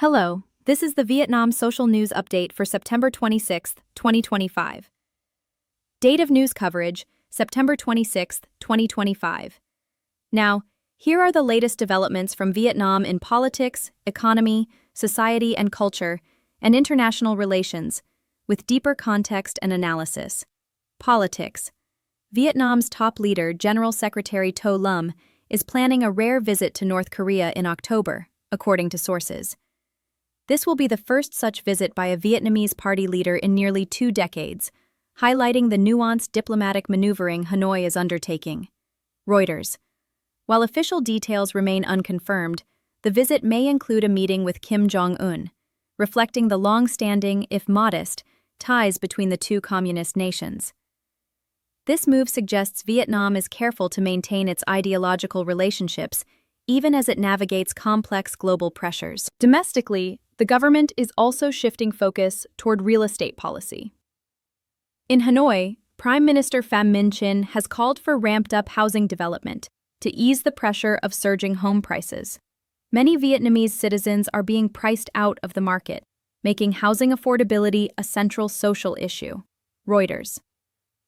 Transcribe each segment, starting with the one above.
Hello, this is the Vietnam Social News Update for September 26, 2025. Date of news coverage, September 26, 2025. Now, here are the latest developments from Vietnam in politics, economy, society and culture, and international relations, with deeper context and analysis. Politics. Vietnam's top leader, General Secretary To Lum, is planning a rare visit to North Korea in October, according to sources. This will be the first such visit by a Vietnamese party leader in nearly 2 decades, highlighting the nuanced diplomatic maneuvering Hanoi is undertaking. Reuters. While official details remain unconfirmed, the visit may include a meeting with Kim Jong-un, reflecting the long-standing, if modest, ties between the two communist nations. This move suggests Vietnam is careful to maintain its ideological relationships, even as it navigates complex global pressures. Domestically, the government is also shifting focus toward real estate policy. In Hanoi, Prime Minister Pham Minh Chinh has called for ramped-up housing development to ease the pressure of surging home prices. Many Vietnamese citizens are being priced out of the market, making housing affordability a central social issue. Reuters.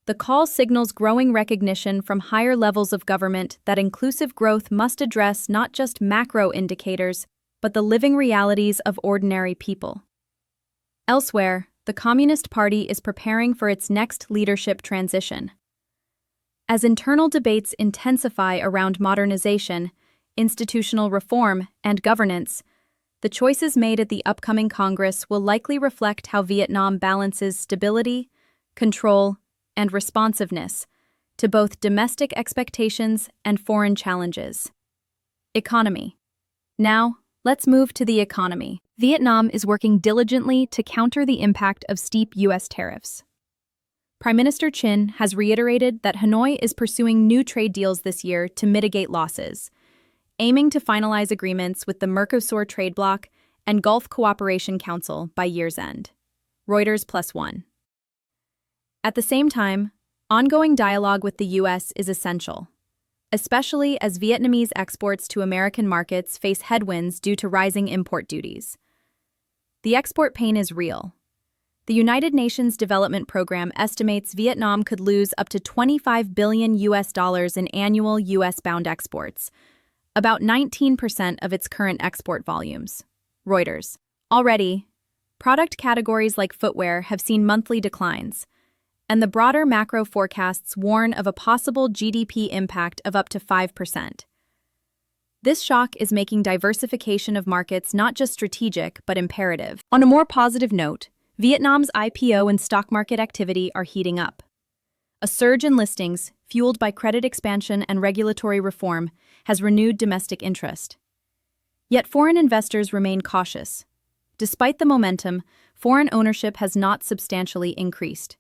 The call signals growing recognition from higher levels of government that inclusive growth must address not just macro indicators, but the living realities of ordinary people. Elsewhere, the Communist Party is preparing for its next leadership transition. As internal debates intensify around modernization, institutional reform, and governance, the choices made at the upcoming Congress will likely reflect how Vietnam balances stability, control, and responsiveness to both domestic expectations and foreign challenges. Economy. Now, let's move to the economy. Vietnam is working diligently to counter the impact of steep U.S. tariffs. Prime Minister Chinh has reiterated that Hanoi is pursuing new trade deals this year to mitigate losses, aiming to finalize agreements with the Mercosur trade bloc and Gulf Cooperation Council by year's end. Reuters +1. At the same time, ongoing dialogue with the U.S. is essential, especially as Vietnamese exports to American markets face headwinds due to rising import duties. The export pain is real. The United Nations Development Program estimates Vietnam could lose up to $25 billion in annual U.S.-bound exports, about 19% of its current export volumes. Reuters. Already, product categories like footwear have seen monthly declines, and the broader macro forecasts warn of a possible GDP impact of up to 5%. This shock is making diversification of markets not just strategic, but imperative. On a more positive note, Vietnam's IPO and stock market activity are heating up. A surge in listings, fueled by credit expansion and regulatory reform, has renewed domestic interest. Yet foreign investors remain cautious. Despite the momentum, foreign ownership has not substantially increased.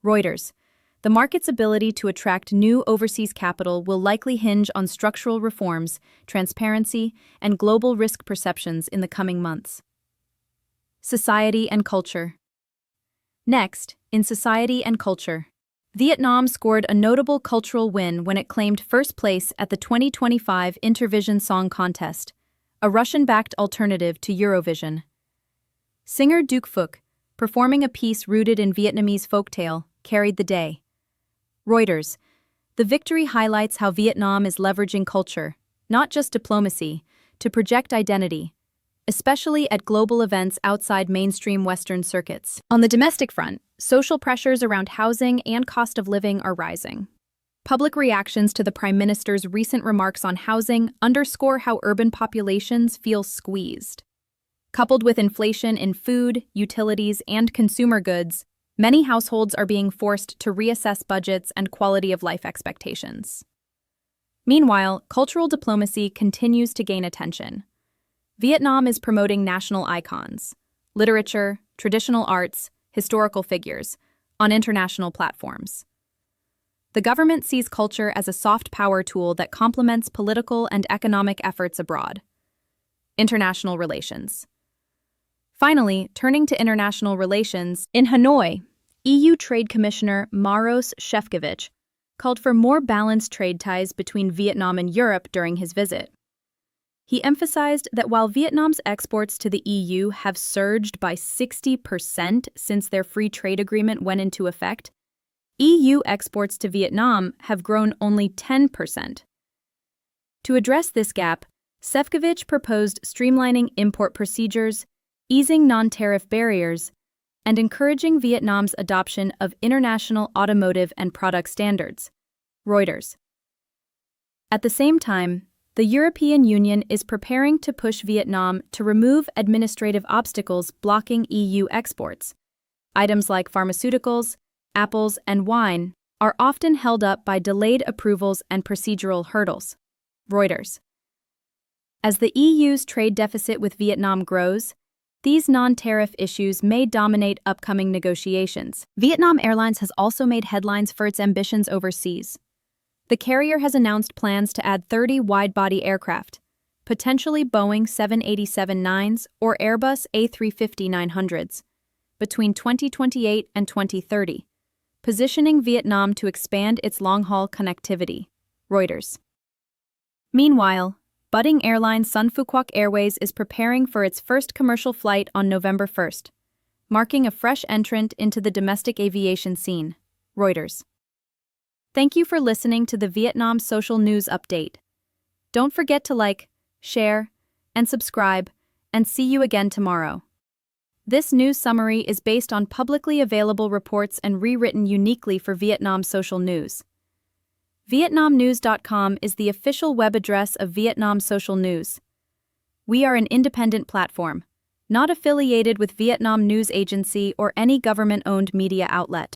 Reuters. The market's ability to attract new overseas capital will likely hinge on structural reforms, transparency, and global risk perceptions in the coming months. Society and culture. Next, in society and culture, Vietnam scored a notable cultural win when it claimed first place at the 2025 Intervision Song Contest, a Russian-backed alternative to Eurovision. Singer Duc Phuc, performing a piece rooted in Vietnamese folktale, carried the day. Reuters. The victory highlights how Vietnam is leveraging culture, not just diplomacy, to project identity, especially at global events outside mainstream Western circuits. On the domestic front, social pressures around housing and cost of living are rising. Public reactions to the Prime Minister's recent remarks on housing underscore how urban populations feel squeezed. Coupled with inflation in food, utilities, and consumer goods, many households are being forced to reassess budgets and quality of life expectations. Meanwhile, cultural diplomacy continues to gain attention. Vietnam is promoting national icons, literature, traditional arts, historical figures, on international platforms. The government sees culture as a soft power tool that complements political and economic efforts abroad. International relations. Finally, turning to international relations, in Hanoi, EU Trade Commissioner Maros Shefčovič called for more balanced trade ties between Vietnam and Europe during his visit. He emphasized that while Vietnam's exports to the EU have surged by 60% since their free trade agreement went into effect, EU exports to Vietnam have grown only 10%. To address this gap, Šefčovič proposed streamlining import procedures, easing non-tariff barriers, and encouraging Vietnam's adoption of international automotive and product standards. Reuters. At the same time, the European Union is preparing to push Vietnam to remove administrative obstacles blocking EU exports. Items like pharmaceuticals, apples, and wine are often held up by delayed approvals and procedural hurdles. Reuters. As the EU's trade deficit with Vietnam grows, these non-tariff issues may dominate upcoming negotiations. Vietnam Airlines has also made headlines for its ambitions overseas. The carrier has announced plans to add 30 wide-body aircraft, potentially Boeing 787-9s or Airbus A350-900s, between 2028 and 2030, positioning Vietnam to expand its long-haul connectivity. Reuters. Meanwhile, budding airline Sun Phuquoc Airways is preparing for its first commercial flight on November 1st, marking a fresh entrant into the domestic aviation scene. Reuters. Thank you for listening to the Vietnam Social News Update. Don't forget to like, share, and subscribe, and see you again tomorrow. This news summary is based on publicly available reports and rewritten uniquely for Vietnam Social News. VietnamNews.com is the official web address of Vietnam Social News. We are an independent platform, not affiliated with Vietnam News Agency or any government-owned media outlet.